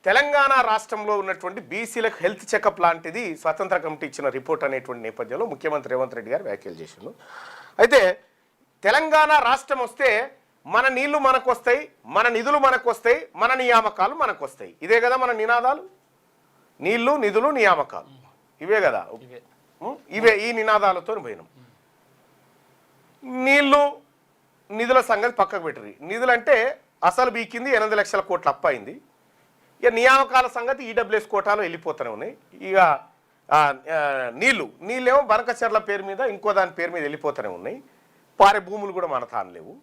తెలంగాణ రాష్ట్రంలో ఉన్నటువంటి బీసీలకు హెల్త్ చెకప్ లాంటిది స్వతంత్ర కమిటీ ఇచ్చిన రిపోర్ట్ అనేటువంటి నేపథ్యంలో ముఖ్యమంత్రి రేవంత్ రెడ్డి గారు వ్యాఖ్యలు చేసిండు. అయితే తెలంగాణ రాష్ట్రం వస్తే మన నీళ్లు మనకు వస్తాయి, మన నిధులు మనకు వస్తాయి, మన నియామకాలు మనకు వస్తాయి. ఇదే కదా మన నినాదాలు. నీళ్లు, నిధులు, నియామకాలు ఇవే కదా. ఇవే ఈ నినాదాలతో పోయినాం. నీళ్లు నిధుల సంగతి పక్కకు పెట్టరు. నిధులు అంటే అసలు బీకింది 8 లక్షల కోట్ల అప్పు అయింది. ఇక నియామకాల సంగతి ఈడబ్ల్యూఎస్ కోటాలో వెళ్ళిపోతూనే ఉన్నాయి. ఇక నీళ్ళేమో బనకచెర్ల పేరు మీద ఇంకో దాని పేరు మీద వెళ్ళిపోతూనే ఉన్నాయి. పారే భూములు కూడా మన తాను.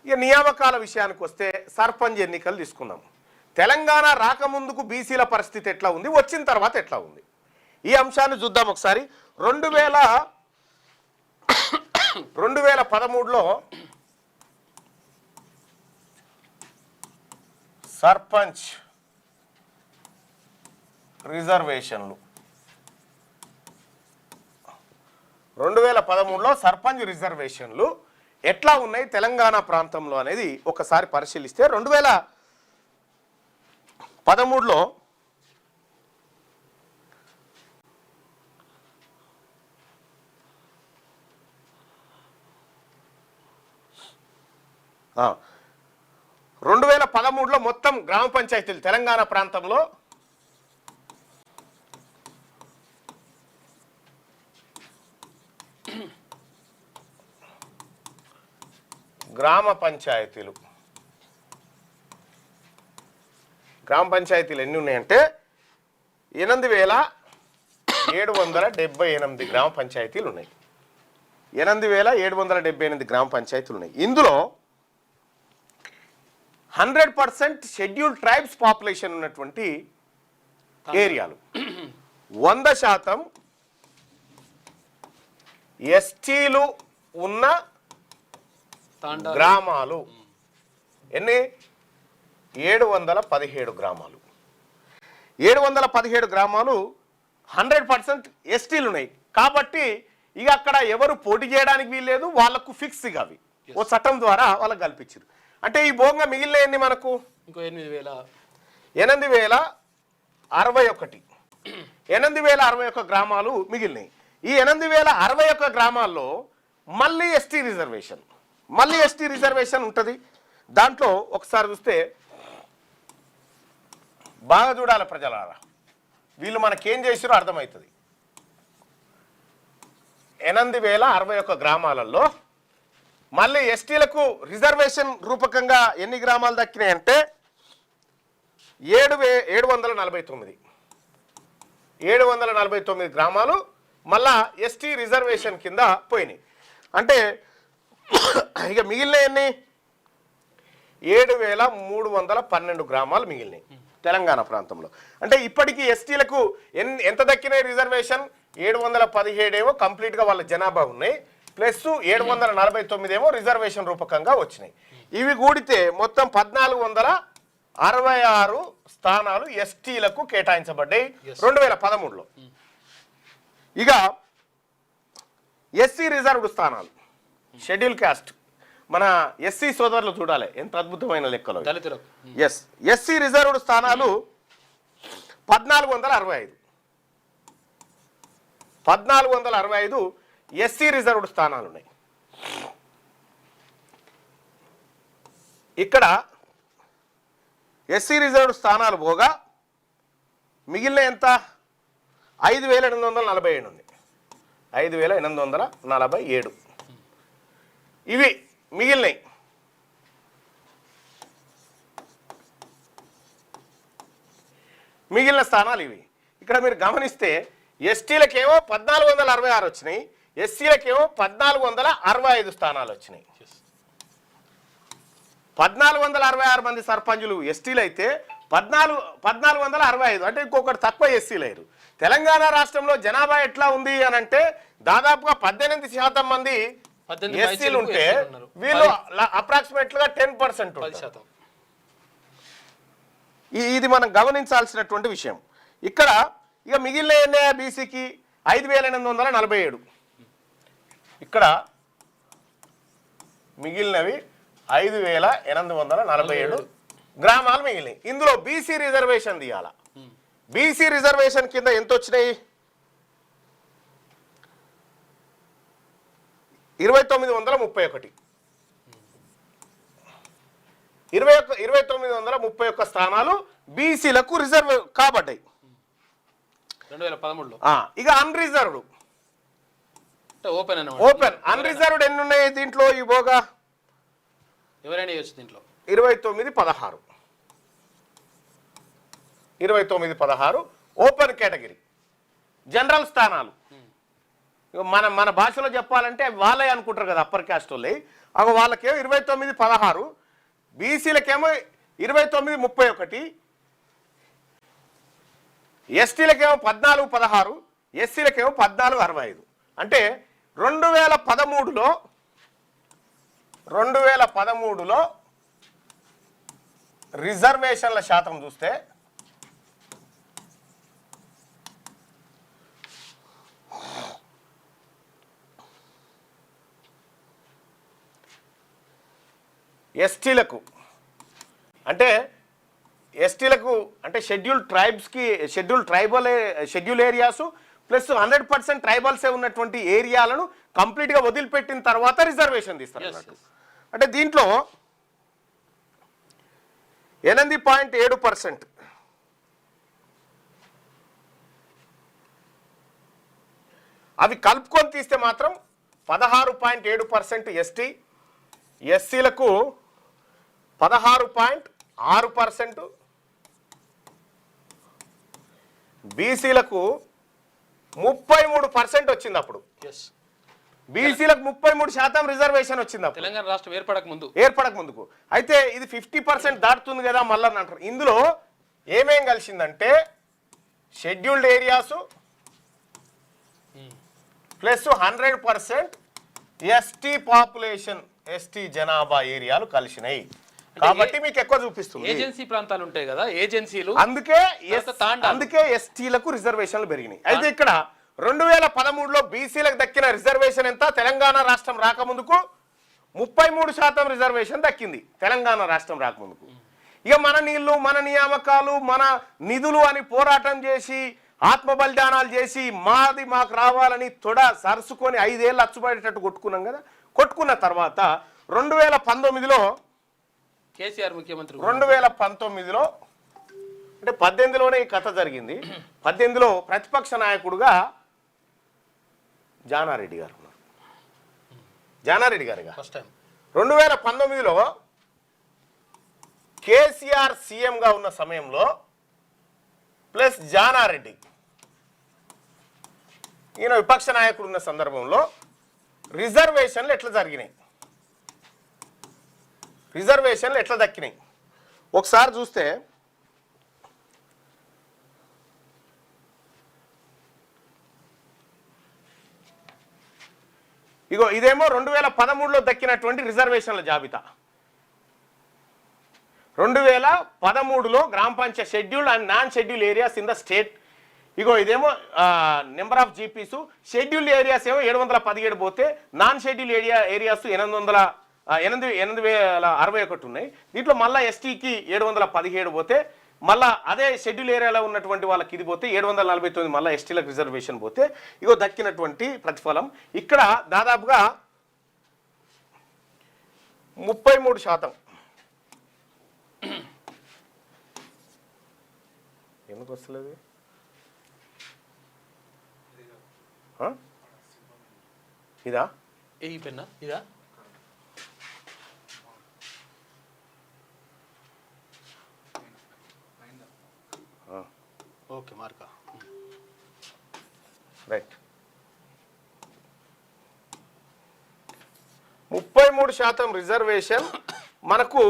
ఇక నియామకాల విషయానికి వస్తే సర్పంచ్ ఎన్నికలు తీసుకుందాం. తెలంగాణ రాకముందుకు బీసీల పరిస్థితి ఎట్లా ఉంది, వచ్చిన తర్వాత ఎట్లా ఉంది, ఈ అంశాన్ని చూద్దాం ఒకసారి. 2013లో సర్పంచ్ రిజర్వేషన్లు 2013లో సర్పంచ్ రిజర్వేషన్లు ఎట్లా ఉన్నాయి తెలంగాణ ప్రాంతంలో అనేది ఒకసారి పరిశీలిస్తే 2013లో ఆ 2013లో మొత్తం గ్రామ పంచాయతీలు తెలంగాణ ప్రాంతంలో గ్రామ పంచాయతీలు ఎన్ని ఉన్నాయంటే 8778 గ్రామ పంచాయతీలు ఉన్నాయి. 8778 గ్రామ పంచాయతీలు ఉన్నాయి. ఇందులో 100% షెడ్యూల్డ్ ట్రైబ్స్ పాపులేషన్ ఉన్నటువంటి ఏరియాలు, 100% ఎస్టీలు ఉన్న గ్రామాలు ఎన్ని 717 గ్రామాలు. 717 గ్రామాలు 100% ఎస్టీలు ఉన్నాయి. కాబట్టి ఇక అక్కడ ఎవరు పోటీ చేయడానికి వీల్లేదు, వాళ్ళకు ఫిక్స్ ఇక అవి ఓ చట్టం ద్వారా వాళ్ళకి కల్పించారు. అంటే ఈ భోగంగా మిగిలిన మనకు ఇంకో 8061 గ్రామాలు మిగిలినాయి. ఈ 8061 గ్రామాల్లో మళ్ళీ ఎస్టీ రిజర్వేషన్ ఉంటుంది. దాంట్లో ఒకసారి చూస్తే బాగా చూడాలి ప్రజలారా, వీళ్ళు మనకేం చేసారో అర్థమవుతుంది. 8061 గ్రామాలలో మళ్ళీ ఎస్టీలకు రిజర్వేషన్ రూపకంగా ఎన్ని గ్రామాలు దక్కినాయంటే 749 గ్రామాలు మళ్ళా ఎస్టీ రిజర్వేషన్ కింద పోయినాయి. అంటే ఇక మిగిలిన ఎన్ని 7312 గ్రామాలు మిగిలినాయి తెలంగాణ ప్రాంతంలో. అంటే ఇప్పటికీ ఎస్టీలకు ఎంత దక్కినాయి రిజర్వేషన్ 717 ఏమో కంప్లీట్గా వాళ్ళ జనాభా ఉన్నాయి, ప్లస్ 749 ఏమో రిజర్వేషన్ రూపకంగా వచ్చినాయి. ఇవి కూడితే మొత్తం 1466 స్థానాలు ఎస్టీలకు కేటాయించబడ్డాయి 2013లో. ఇక ఎస్సీ రిజర్వ్డ్ స్థానాలు షెడ్యూల్ క్యాస్ట్ మన ఎస్సీ సోదరులు చూడాలి ఎంత అద్భుతమైన లెక్కలో. ఎస్సీ రిజర్వ్డ్ స్థానాలు 1465 ఎస్సీ రిజర్వ్డ్ స్థానాలు ఉన్నాయి. ఇక్కడ ఎస్సీ రిజర్వ్డ్ స్థానాలు పోగా మిగిలిన ఎంత 5847 ఉంది. 5847 ఇవి మిగిలినాయి. మిగిలిన స్థానాలు ఇవి. ఇక్కడ మీరు గమనిస్తే ఎస్టీలకేమో 1466 వచ్చినాయి, ఎస్సీలకేమో 1465 స్థానాలు వచ్చినాయి. 1466 మంది సర్పంచులు ఎస్టీలు అయితే 1465 అంటే ఇంకొకటి తక్కువ ఎస్సీలు అయ్యారు. తెలంగాణ రాష్ట్రంలో జనాభా ఎట్లా ఉంది అని అంటే దాదాపుగా 18% మంది ఎస్సీలు ఉంటే వీళ్ళు అప్రాక్సిమేట్గా 10% ఉంటారు. ఇది మనం గమనించాల్సినటువంటి విషయం. ఇక్కడ ఇక మిగిలిన ఎన్ని బీసీకి 5847, ఇక్కడ మిగిలినవి 5847 గ్రామాలు మిగిలినాయి. ఇందులో బీసీ రిజర్వేషన్ తీయాల. బీసీ రిజర్వేషన్ కింద ఎంత వచ్చినాయి? 2931. 2931 స్థానాలు బీసీలకు రిజర్వ్ కాబడ్డాయి 2013లో. ఇక అన్రిజర్వ్డ్ ఓపెన్ అన్రిజర్వ్డ్ ఎన్ని ఉన్నాయి దీంట్లో? ఇవ్వగా ఎవరైనా ఇవ్వచ్చు దీంట్లో. 2916 ఓపెన్ కేటగిరీ జనరల్ స్థానాలు. మన భాషలో చెప్పాలంటే వాళ్ళే అనుకుంటారు కదా, అప్పర్ క్యాస్ట్ వాళ్ళే. వాళ్ళకేమో 2916, బీసీలకేమో 2931, ఎస్టీలకేమో 1416, ఎస్సీలకేమో 1465. అంటే 2013లో రిజర్వేషన్ల శాతం చూస్తే ఎస్టీలకు అంటే షెడ్యూల్ ట్రైబ్స్కి షెడ్యూల్ ఏరియాసు ప్లస్ 100% ట్రైబల్సే ఉన్నటువంటి ఏరియాలను కంప్లీట్గా వదిలిపెట్టిన తర్వాత రిజర్వేషన్ తీస్తారు అన్నట్టు. అంటే దీంట్లో 8.7% అవి కలుపుకొని తీస్తే మాత్రం 16.7% ఎస్టీ, ఎస్సీలకు 16.6%, బీసీలకు 33% వచ్చింది. అప్పుడు బీసీలకు 33% రిజర్వేషన్ వచ్చింది తెలంగాణ రాష్ట్రం ఏర్పడక ముందుకు. అయితే ఇది 50% దాటుతుంది కదా మళ్ళీ అంటారు. ఇందులో ఏమేం కలిసిందంటే scheduled areas plus 100% ST population, ST జనాభా ఏరియాలు కలిసినాయి కాబట్టి మీకు ఎక్కువ చూపిస్తుంది. ఏజెన్సీ ప్రాంతాలు ఉంటాయి కదా, ఏజెన్సీలు, అందుకే ఎస్టీలకు రిజర్వేషన్లు పెరిగినాయి. అయితే ఇక్కడ 2013లో బీసీలకు దక్కిన రిజర్వేషన్ ఎంత? తెలంగాణ రాష్ట్రం రాకముందుకు 33% రిజర్వేషన్ దక్కింది తెలంగాణ రాష్ట్రం రాకముందుకు. ఇక మన నీళ్లు, మన నియామకాలు, మన నిధులు అని పోరాటం చేసి ఆత్మ బలిదానాలు చేసి మాకు రావాలని తొడ సరుసుకొని 5 ఏళ్ళు అచ్చుపడేటట్టు కొట్టుకున్నాం కదా. కొట్టుకున్న తర్వాత 2019లో కేసీఆర్ ముఖ్యమంత్రి 2019లో అంటే 18లోనే ఈ కథ జరిగింది. 18లో ప్రతిపక్ష నాయకుడుగా జానారెడ్డి గారు ఉన్నారు. జానారెడ్డి గారుగా ఫస్ట్ టైం 2019లో కేసీఆర్ సీఎంగా ఉన్న సమయంలో ప్లస్ జానారెడ్డి ఈయన విపక్ష నాయకుడు ఉన్న సందర్భంలో రిజర్వేషన్లు ఎట్లా జరిగినాయి, రిజర్వేషన్లు ఎట్లా దక్కినాయి ఒకసారి చూస్తే ఇగో ఇదేమో 2013లో దక్కినటువంటి రిజర్వేషన్ల జాబితా. 2013లో గ్రామ panchayat scheduled and non schedule areas in the state. ఇగో ఇదేమో number of GPs. Scheduled areas ఏమో 717 పోతే నాన్ షెడ్యూల్ ఏరియాస్ 8,061 ఉన్నాయి. దీంట్లో మళ్ళీ ఎస్టీకి 717 పోతే మళ్ళా అదే షెడ్యూల్ ఏరియాలో ఉన్నటువంటి వాళ్ళకి ఇది పోతే 749 మళ్ళీ ఎస్టీలకు రిజర్వేషన్ పోతే ఇగో దక్కినటువంటి ప్రతిఫలం ఇక్కడ దాదాపుగా 33%. ఎందుకు వస్తలేదు ఇదా ఈ పెన్నా ఇదా ఓకే మార్కా రైట్. 33% రిజర్వేషన్ మనకు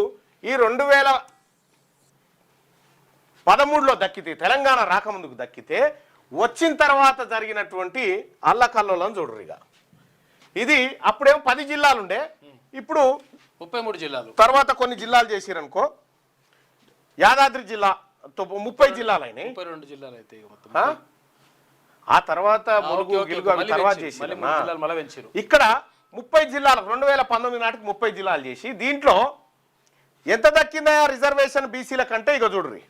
ఈ 2013లో దక్కితే, తెలంగాణ రాకముందుకు దక్కితే, వచ్చిన తర్వాత జరిగినటువంటి అల్లకల్లోలను చూడరుగా. ఇది అప్పుడేమో 10 జిల్లాలు ఉండే, ఇప్పుడు 33 జిల్లాలు. తర్వాత కొన్ని జిల్లాలు చేసిరనుకో, యాదాద్రి జిల్లా 30 జిల్లాలు అయినాయి. 32 జిల్లాలు అయితే ఆ తర్వాత ములుగు గిలుగు అవి తర్వాత చేసిరు. ఇక్కడ 30 జిల్లాలు 2019 నాటికి 30 జిల్లాలు చేసి దీంట్లో ఎంత దక్కిందా రిజర్వేషన్ బీసీలకు అంటే ఇక చూడ్రి,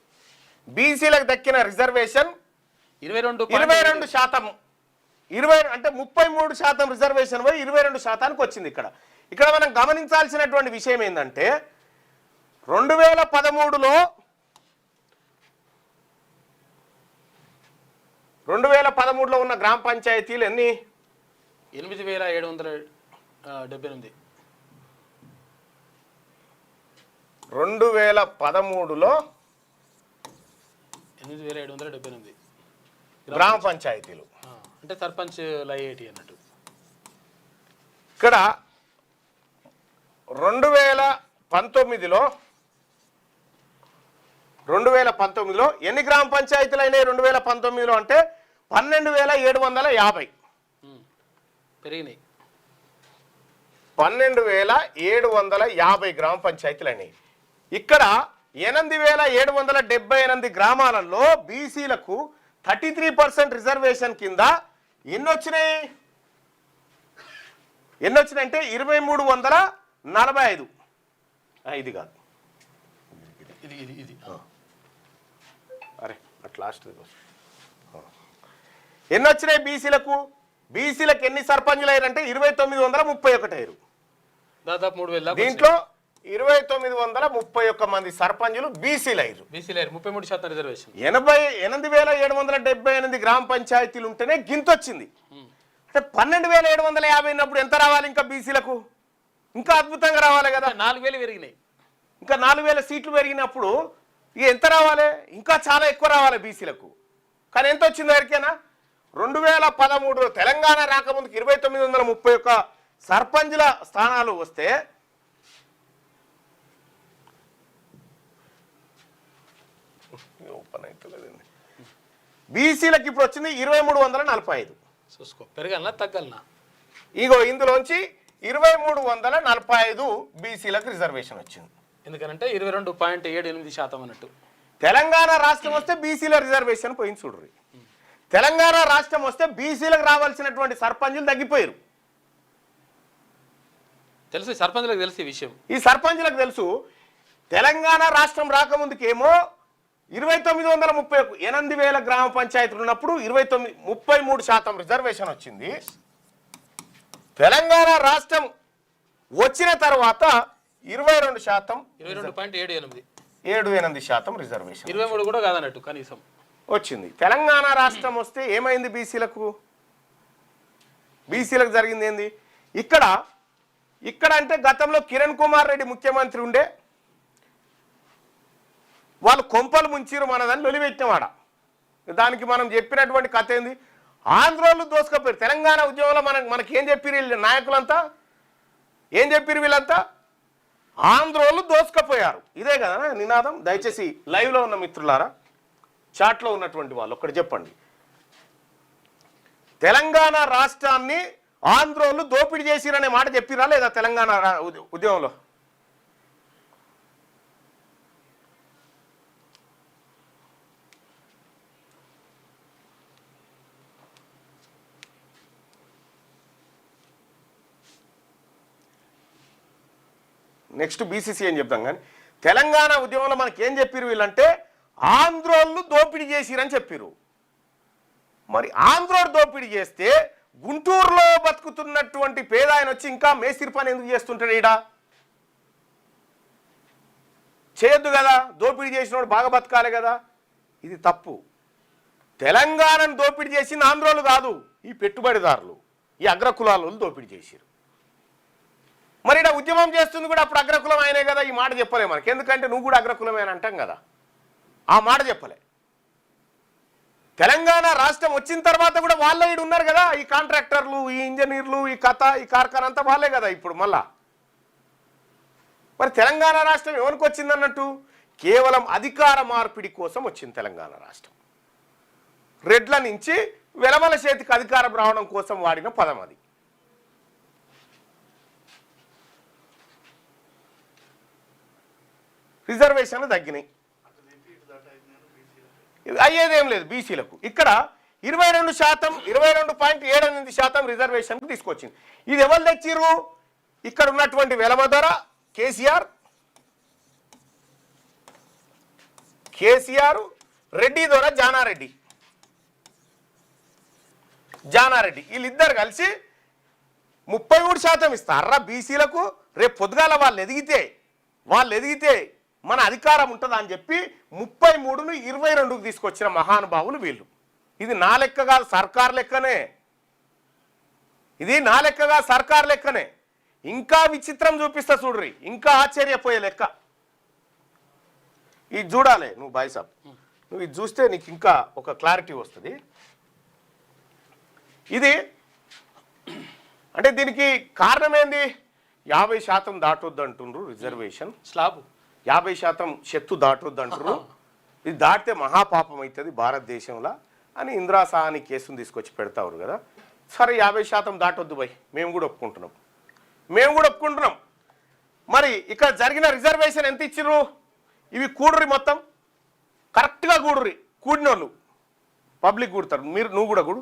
బీసీలకు దక్కిన రిజర్వేషన్ 22%. 20 అంటే 33% రిజర్వేషన్ పోయి 22% వచ్చింది. ఇక్కడ మనం గమనించాల్సినటువంటి విషయం ఏంటంటే 2013లో ఉన్న గ్రామ పంచాయతీలు ఎన్ని? 8778. 2013లో 8778 గ్రామ పంచాయతీలు అంటే సర్పంచ్ లైఏటి అన్నట్టు. ఇక్కడ 2019లో ఎన్ని గ్రామ పంచాయతీలు అయినాయి 2019లో అంటే 12,750 పెరిగినాయి. 12,750 గ్రామ పంచాయతీలు అయినాయి. ఇక్కడ 8,778 గ్రామాలలో బీసీలకు 33% రిజర్వేషన్ కింద ఎన్ని వచ్చినాయి అంటే 2,345. ఇది కాదు, ఇది అరే అట్ లాస్ట్ ఎన్ని వచ్చినాయి బీసీలకు ఎన్ని సర్పంచులు అయ్యారంటే 2,931 అయ్యారు. దాదాపు 3,000. దీంట్లో 2,931 మంది సర్పంచులు బీసీలు అయ్యారు. 33% రిజర్వేషన్. 8,778 గ్రామ పంచాయతీలు ఉంటేనే గింతొచ్చింది. అంటే 12,750 ఉన్నప్పుడు ఎంత రావాలి ఇంకా బీసీలకు? ఇంకా అద్భుతంగా రావాలి కదా. 4,000 పెరిగినాయి. ఇంకా 4,000 సీట్లు పెరిగినప్పుడు ఇక ఎంత రావాలి? ఇంకా చాలా ఎక్కువ రావాలి బీసీలకు. కానీ ఎంత వచ్చింది ఎవరికైనా? 2013లో తెలంగాణ రాకముందుకు 2,931 సర్పంచుల స్థానాలు వస్తే బీసీలకు ఇప్పుడు వచ్చింది 2,345. చూసుకో, పెరగాలనా తగ్గాలనా? ఇగో ఇందులోంచి 2,345 బీసీలకు రిజర్వేషన్ వచ్చింది. ఎందుకంటే 22.78% అన్నట్టు. తెలంగాణ రాష్ట్రం వస్తే బీసీల రిజర్వేషన్ పోయింది చూడ్రి. తెలంగాణ రాష్ట్రం వస్తే బీసీలకు రావాల్సినటువంటి సర్పంచులు తగ్గిపోయారు. తెలుసు, సర్పంచులకు తెలుసు ఈ విషయం. ఈ సర్పంచులకు తెలుసు. తెలంగాణ రాష్ట్రం రాకముందుకేమో 2,931 8,000 గ్రామ పంచాయతీలు ఉన్నప్పుడు 33% రిజర్వేషన్ వచ్చింది. తెలంగాణ రాష్ట్రం వచ్చిన తర్వాత 22%, 22.78% రిజర్వేషన్. 23 కూడా కాదన్నట్టు కనీసం వచ్చింది. తెలంగాణ రాష్ట్రం వస్తే ఏమైంది బీసీలకు జరిగింది ఏంది? ఇక్కడ అంటే గతంలో కిరణ్ కుమార్ రెడ్డి ముఖ్యమంత్రి ఉండే, వాళ్ళు కొంపలు ముంచిరు మనదని లొలిపెట్టినవాడ. దానికి మనం చెప్పినటువంటి కథ ఏంది? ఆంధ్రోళ్ళు దోసుకపోయారు. తెలంగాణ ఉద్యమంలో మనకేం చెప్పిరు నాయకులంతా? ఏం చెప్పిరు వీళ్ళంతా? ఆంధ్రోళ్ళు దోసుకపోయారు. ఇదే కదా నినాదం. దయచేసి లైవ్లో ఉన్న మిత్రులారా, చాట్లో ఉన్నటువంటి వాళ్ళు ఒక్కటి చెప్పండి. తెలంగాణ రాష్ట్రాన్ని ఆంధ్రోళ్ళు దోపిడీ చేసిరనే మాట చెప్పిరా లేదా తెలంగాణ ఉద్యమంలో? నెక్స్ట్ బీసీసీ అని చెప్తాం. కానీ తెలంగాణ ఉద్యమంలో మనకేం చెప్పిరు వీళ్ళంటే ఆంధ్రోళ్ళు దోపిడీ చేసిరని చెప్పిరు. మరి ఆంధ్రోడు దోపిడీ చేస్తే గుంటూరులో బతుకుతున్నటువంటి పేద ఆయన వచ్చి ఇంకా మేస్త్రి పని ఎందుకు చేస్తుంటాడు? ఈడ చేయొద్దు కదా, దోపిడీ చేసినోడు బాగా బతకాలి కదా. ఇది తప్పు. తెలంగాణను దోపిడీ చేసింది ఆంధ్రోళ్ళు కాదు, ఈ పెట్టుబడిదారులు, ఈ అగ్రకులాలు దోపిడీ చేసిరు. మరి ఇలా ఉద్యమం చేస్తుంది కూడా అప్పుడు అగ్రకులం అయినే కదా. ఈ మాట చెప్పలే మనకి, ఎందుకంటే నువ్వు కూడా అగ్రకులమే అని అంటాం కదా. ఆ మాట చెప్పలే. తెలంగాణ రాష్ట్రం వచ్చిన తర్వాత కూడా వాళ్ళే ఈడు ఉన్నారు కదా, ఈ కాంట్రాక్టర్లు, ఈ ఇంజనీర్లు, ఈ కార్ఖానా అంతా వాళ్ళే కదా ఇప్పుడు మళ్ళా. మరి తెలంగాణ రాష్ట్రం ఎవరికి వచ్చింది అన్నట్టు? కేవలం అధికార మార్పిడి కోసం వచ్చింది తెలంగాణ రాష్ట్రం. రెడ్ల నుంచి వెలమల చేతికి అధికారం రావడం కోసం వాడిన పదం అది. రిజర్వేషన్లు తగ్గినాయి, అయ్యేదేం లేదు బీసీలకు. ఇక్కడ 22.78% రిజర్వేషన్కు తీసుకొచ్చింది. ఇది ఎవరు తెచ్చిర్రు? ఇక్కడ ఉన్నటువంటి వెలమధర కేసీఆర్, కేసీఆర్, రెడ్డి ద్వారా జానారెడ్డి వీళ్ళిద్దరు కలిసి 33% ఇస్తారా బీసీలకు. రేపు పొద్దుగాల వాళ్ళు ఎదిగితే మన అధికారం ఉంటుందా అని చెప్పి 33ను 22కు తీసుకొచ్చిన మహానుభావులు వీళ్ళు. ఇది నా లెక్క కాదు, సర్కార్ లెక్కనే. ఇంకా విచిత్రం చూపిస్తా చూడ్రి, ఇంకా ఆశ్చర్యపోయే లెక్క. ఇది చూడాలి నువ్వు బాయ్ సాబ్, నువ్వు ఇది చూస్తే నీకు ఇంకా ఒక క్లారిటీ వస్తుంది. ఇది అంటే దీనికి కారణం ఏంది? 50% దాటొద్దు అంటుండ్రు రిజర్వేషన్, స్లాబ్ 50% శక్తు దాటొద్దు అంటారు. ఇది దాటితే మహాపాపం అవుతుంది భారతదేశంలో అని ఇందిరా సాహని కేసును తీసుకొచ్చి పెడతారు కదా. సరే 50% దాటొద్దు భయ్, మేము కూడా ఒప్పుకుంటున్నాం. మరి ఇక్కడ జరిగిన రిజర్వేషన్ ఎంత ఇచ్చిర్రు? ఇవి కూడురి, మొత్తం కరెక్ట్గా కూడినోళ్ళు పబ్లిక్ కూడతారు. నువ్వు కూడా కూడు.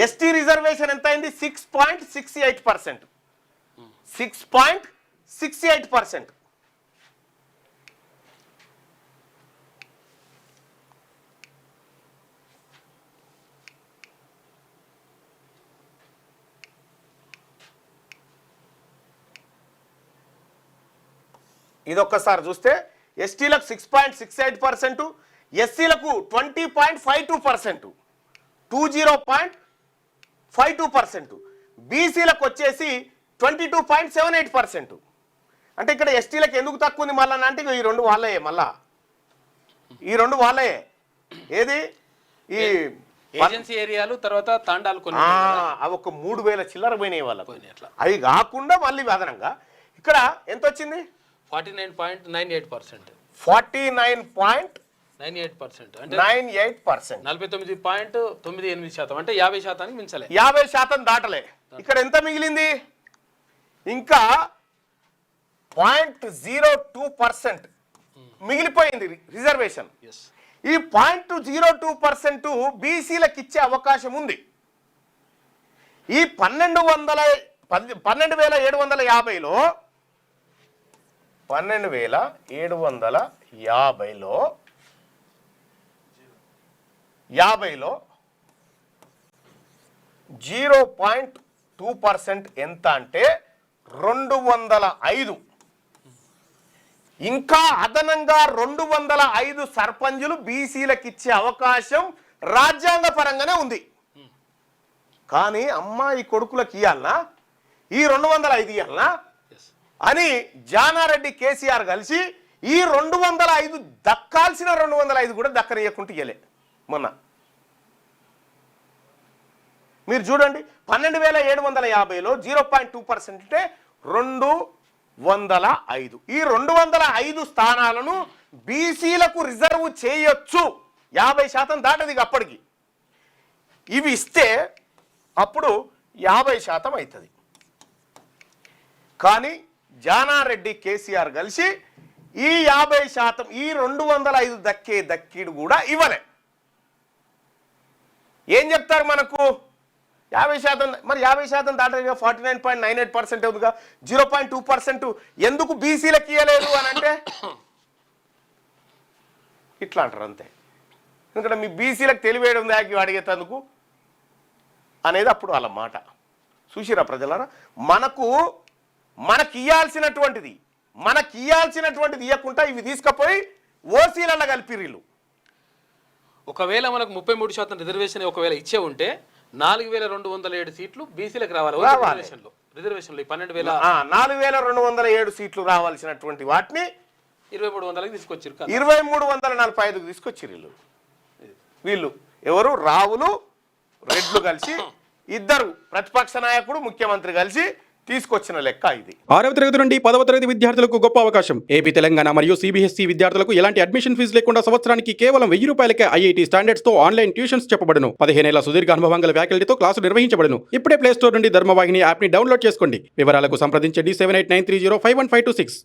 ఎస్టీ రిజర్వేషన్ ఎంత అయింది? 6.68%. 6.68%. ఇదొక్కసారి చూస్తే ఎస్టీలకు 6.68%, ఎస్సీలకు 20.52%, 20.52%, బీసీలకు వచ్చేసి 22.78%. అంటే ఇక్కడ ఎస్టీలకు ఎందుకు తక్కువ ఉంది మళ్ళా అంటే ఈ రెండు వాళ్ళే. ఏది ఈ ఏజెన్సీ ఏరియాలు, తర్వాత తాండాలు కొన్ని అవి ఒక 3000 చిల్లర పోయినాయి వాళ్ళకు. అవి కాకుండా మళ్ళీ అదనంగా ఇక్కడ ఎంత వచ్చింది? 49.98%. 49.98%. అంటే 49.98%. అంటే 50%కి మించలే, 50% దాటలే. ఇక్కడ ఎంత మిగిలింది? ఇంకా 0.02% మిగిలిపోయింది రిజర్వేషన్. ఈ 0.02% బీసీలకు ఇచ్చే అవకాశం ఉంది. ఈ 12,750లో 0.2% ఎంత అంటే 205. ఇంకా అదనంగా 205 సర్పంచులు బీసీలకు ఇచ్చే అవకాశం రాజ్యాంగ పరంగానే ఉంది. కానీ అమ్మాయి కొడుకులకు ఇవ్వాలనా, ఈ 205 ఇవ్వాలనా అని జానారెడ్డి కేసీఆర్ కలిసి ఈ 205 దక్కాల్సిన 205 కూడా దక్కనియకుండా ఇయ్యలే మొన్న. మీరు చూడండి, 12,750లో 0.2% అంటే 205. ఈ 205 స్థానాలను బీసీలకు రిజర్వ్ చేయొచ్చు. 50% దాటది అప్పటికి. ఇవి ఇస్తే అప్పుడు 50% అవుతుంది. కానీ జానారెడ్డి కేసీఆర్ కలిసి ఈ 50%, ఈ 205 దక్కిడు కూడా ఇవ్వలే. ఏం చెప్తారు మనకు? 50%. మరి 50% దాటగా 49.98% అవుతుందిగా. 0.2% ఎందుకు బీసీలకు ఇవ్వలేదు అని అంటే ఇట్లా అంటారు అంతే. ఎందుకంటే మీ బీసీలకు తెలివేయడం దాకా అడిగేటందుకు అనేది అప్పుడు వాళ్ళ మాట. చూసిరా ప్రజలారా, మనకి ఇవ్వాల్సినటువంటిది ఇవ్వకుండా ఇవి తీసుకుపోయి ఓసీలలో కలిపిరిల్లు. ఒకవేళ మనకు 33% రిజర్వేషన్ ఒకవేళ ఇచ్చే ఉంటే 4,207 సీట్లు బీసీలకు రావాలి. రిజర్వేషన్లో 4,207 సీట్లు రావాల్సినటువంటి వాటిని 2,300కి తీసుకొచ్చారు. 2,345కి తీసుకొచ్చిర్రు వీళ్ళు. ఎవరు? రావులు, రెడ్లు కలిసి, ఇద్దరు ప్రతిపక్ష నాయకుడు, ముఖ్యమంత్రి కలిసి తీసుకొచ్చిన లెక్క ఇది. 6వ తరగతి నుండి 10వ తరగతి విద్యార్థులకు గొప్ప అవకాశం. ఏపీ, తెలంగాణ మరియు సిబిఎస్ఈ విద్యార్థులకు ఎలాంటి అడ్మిషన్ ఫీజు లేకుండా సంవత్సరానికి కేవలం 1000 రూపాయలకే ఐఐటీ స్టాండర్డ్స్ తో ఆన్లైన్ ట్యూషన్స్ చెప్పబడును. 15 ఏళ్ల సుదీర్ఘ అనుభవం గల ఫ్యాకల్టీతో క్లాసు నిర్వహించబడును. ఇప్పుడే ప్లే స్టోర్ నుండి ధర్మవాహిని యాప్ ని డౌన్లోడ్ చేసుకోండి. వివరాలకు సంప్రదించండి 7893051526.